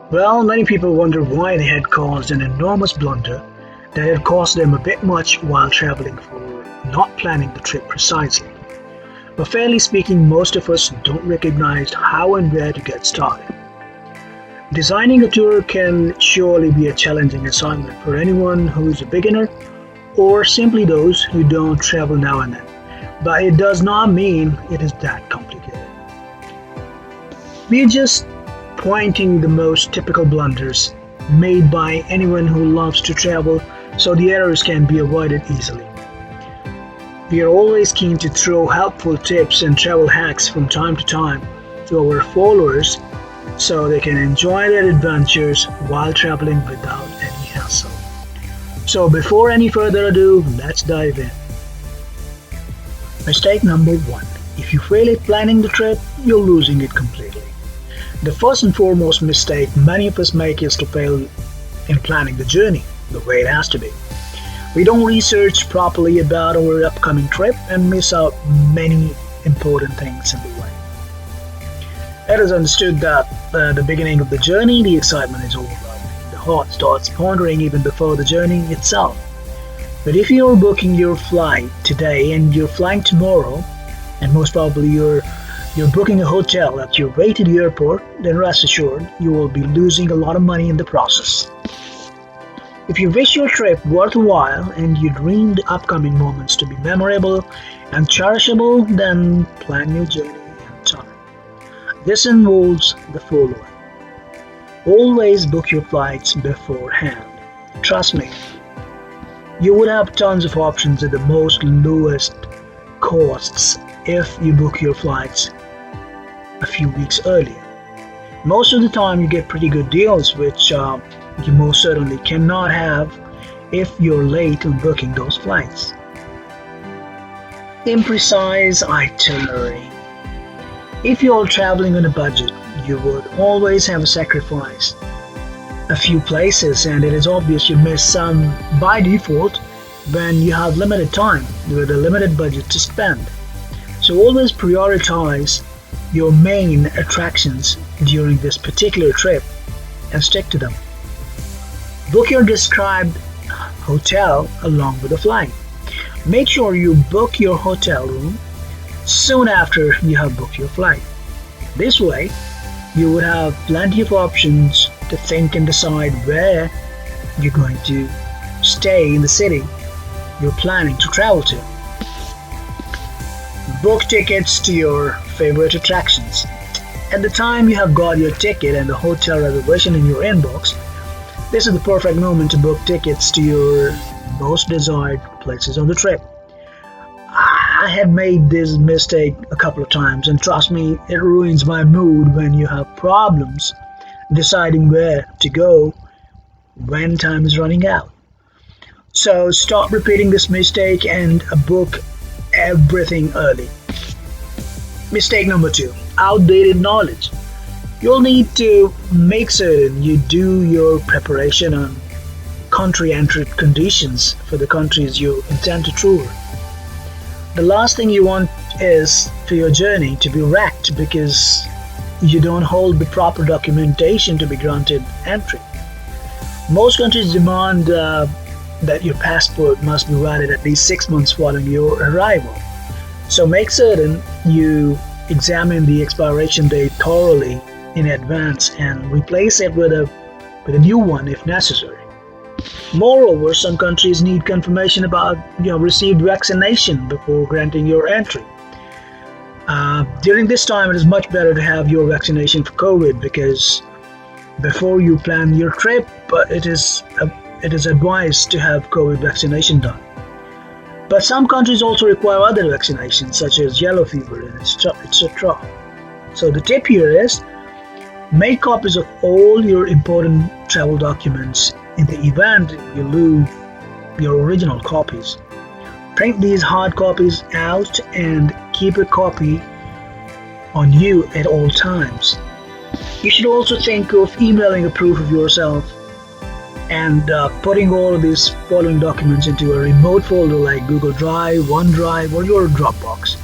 Well, many people wonder why they had caused an enormous blunder that had cost them a bit much while traveling for not planning the trip precisely. But fairly speaking, most of us don't recognize how and where to get started. Designing a tour can surely be a challenging assignment for anyone who is a beginner or simply those who don't travel now and then. But it does not mean it is that complicated. We are just pointing the most typical blunders made by anyone who loves to travel so the errors can be avoided easily. We are always keen to throw helpful tips and travel hacks from time to time to our followers so they can enjoy their adventures while traveling without any hassle. So before any further ado, let's dive in. Mistake number 1. If you fail at planning the trip, you're losing it completely. The first and foremost mistake many of us make is to fail in planning the journey the way it has to be. We don't research properly about our upcoming trip and miss out many important things in the way. It is understood that at the beginning of the journey, the excitement is overwhelming. The heart starts pondering even before the journey itself. But if you're booking your flight today and you're flying tomorrow, and most probably you're booking a hotel at your way to the airport, then rest assured you will be losing a lot of money in the process. If you wish your trip worthwhile and you dream the upcoming moments to be memorable and cherishable, then plan your journey in time. This involves the following. Always book your flights beforehand. Trust me, you would have tons of options at the most lowest costs if you book your flights a few weeks earlier. Most of the time you get pretty good deals, which you most certainly cannot have if you're late on booking those flights. Imprecise itinerary. If you're traveling on a budget, you would always have to sacrifice a few places, and it is obvious you miss some by default when you have limited time with a limited budget to spend. So always prioritize your main attractions during this particular trip and stick to them. Book your described hotel along with the flight. Make sure you book your hotel room soon after you have booked your flight. This way, you would have plenty of options to think and decide where you're going to stay in the city you're planning to travel to. Book tickets to your favorite attractions. At the time you have got your ticket and the hotel reservation in your inbox, this is the perfect moment to book tickets to your most desired places on the trip. I have made this mistake a couple of times, and trust me, it ruins my mood when you have problems deciding where to go when time is running out. So stop repeating this mistake and book everything early. Mistake number 2. Outdated knowledge. You'll need to make certain you do your preparation on country entry conditions for the countries you intend to tour. The last thing you want is for your journey to be wrecked because you don't hold the proper documentation to be granted entry. Most countries demand that your passport must be valid at least 6 months following your arrival. So make certain you examine the expiration date thoroughly in advance and replace it with a new one if necessary. Moreover, some countries need confirmation about received vaccination before granting your entry. During this time, it is much better to have your vaccination for COVID because before you plan your trip, it is advised to have COVID vaccination done. But some countries also require other vaccinations such as yellow fever and etc. So the tip here is make copies of all your important travel documents in the event you lose your original copies. Print these hard copies out and keep a copy on you at all times. You should also think of emailing a proof of yourself and putting all of these following documents into a remote folder like Google Drive, OneDrive, or your Dropbox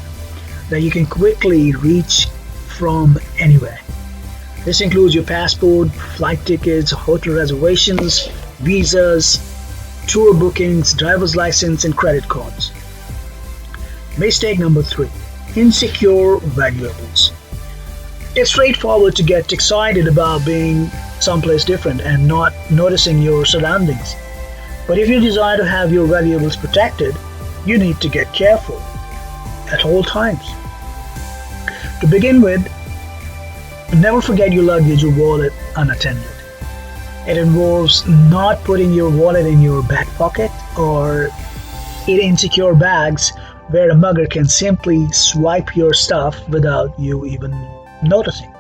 that you can quickly reach from anywhere. This includes your passport, flight tickets, hotel reservations, visas, tour bookings, driver's license, and credit cards. Mistake number 3: insecure valuables. It's straightforward to get excited about being someplace different and not noticing your surroundings. But if you desire to have your valuables protected, you need to get careful at all times. To begin with, never forget your luggage or wallet unattended. It involves not putting your wallet in your back pocket or in insecure bags where a mugger can simply swipe your stuff without you even noticing.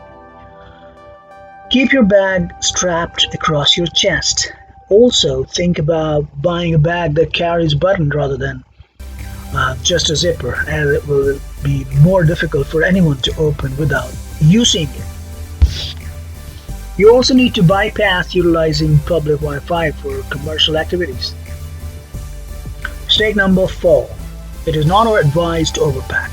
Keep your bag strapped across your chest. Also, think about buying a bag that carries a button rather than just a zipper, as it will be more difficult for anyone to open without you seeing it. You also need to bypass utilizing public Wi-Fi for commercial activities. Mistake number 4: it is not advised to overpack.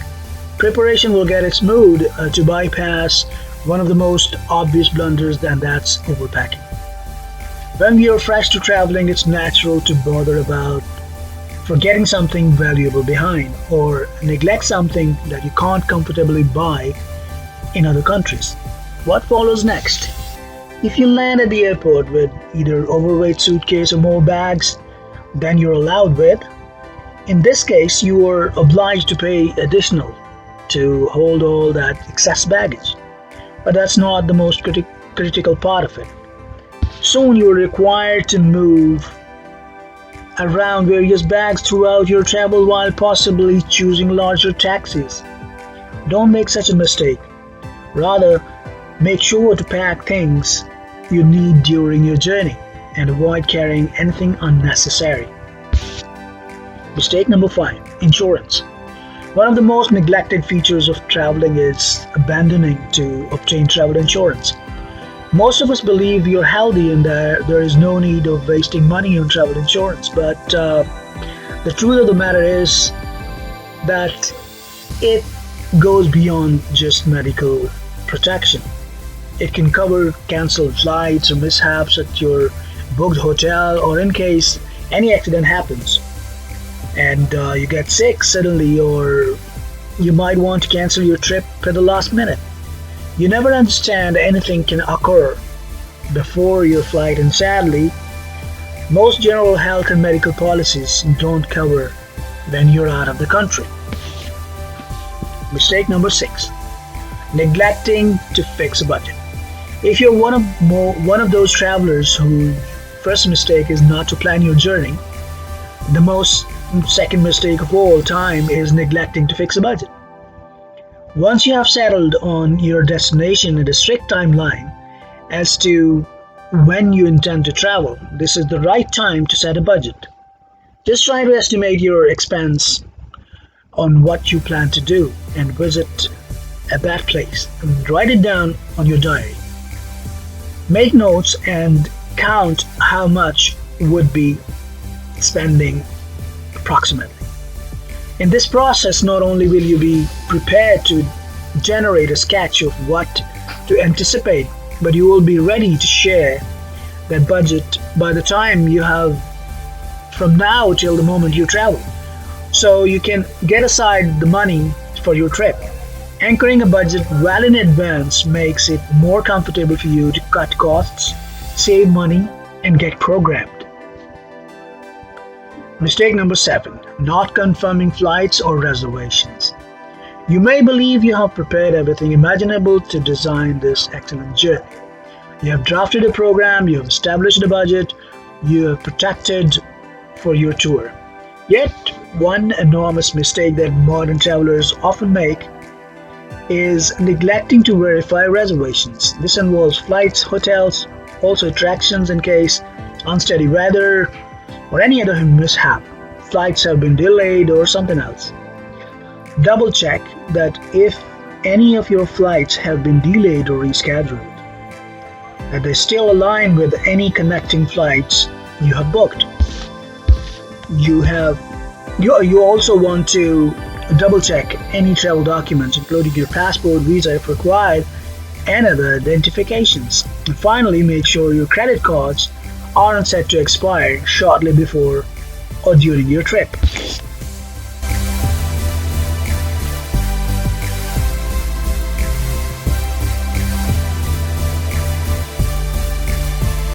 Preparation will get its mood to bypass one of the most obvious blunders, and that's overpacking. When we are fresh to traveling, it's natural to bother about forgetting something valuable behind or neglect something that you can't comfortably buy in other countries. What follows next? If you land at the airport with either overweight suitcase or more bags than you're allowed with, in this case you are obliged to pay additional to hold all that excess baggage. But that's not the most critical part of it. Soon you're required to move around various bags throughout your travel while possibly choosing larger taxis. Don't make such a mistake. Rather, make sure to pack things you need during your journey and avoid carrying anything unnecessary. Mistake number 5: insurance. One of the most neglected features of traveling is abandoning to obtain travel insurance. Most of us believe you're healthy and there is no need of wasting money on travel insurance, but the truth of the matter is that it goes beyond just medical protection. It can cover cancelled flights or mishaps at your booked hotel, or in case any accident happens and you get sick suddenly, or you might want to cancel your trip at the last minute. You never understand, anything can occur before your flight, and sadly, most general health and medical policies don't cover when you're out of the country. Mistake number 6: neglecting to fix a budget. If you're one of those travelers whose first mistake is not to plan your journey, the most second mistake of all time is neglecting to fix a budget. Once you have settled on your destination and a strict timeline as to when you intend to travel, this is the right time to set a budget. Just try to estimate your expense on what you plan to do and visit at that place, and write it down on your diary. Make notes and count how much would be spending approximately. In this process, not only will you be prepared to generate a sketch of what to anticipate, but you will be ready to share that budget by the time you have from now till the moment you travel. So you can get aside the money for your trip. Anchoring a budget well in advance makes it more comfortable for you to cut costs, save money, and get programmed. Mistake number 7: not confirming flights or reservations. You may believe you have prepared everything imaginable to design this excellent journey. You have drafted a program, you have established a budget, you have protected for your tour. Yet, one enormous mistake that modern travelers often make is neglecting to verify reservations. This involves flights, hotels, also attractions in case unsteady weather or any other mishap, flights have been delayed or something else. Double check that if any of your flights have been delayed or rescheduled, that they still align with any connecting flights you have booked. You also want to double check any travel documents, including your passport, visa if required, and other identifications. And finally, make sure your credit cards aren't set to expire shortly before or during your trip.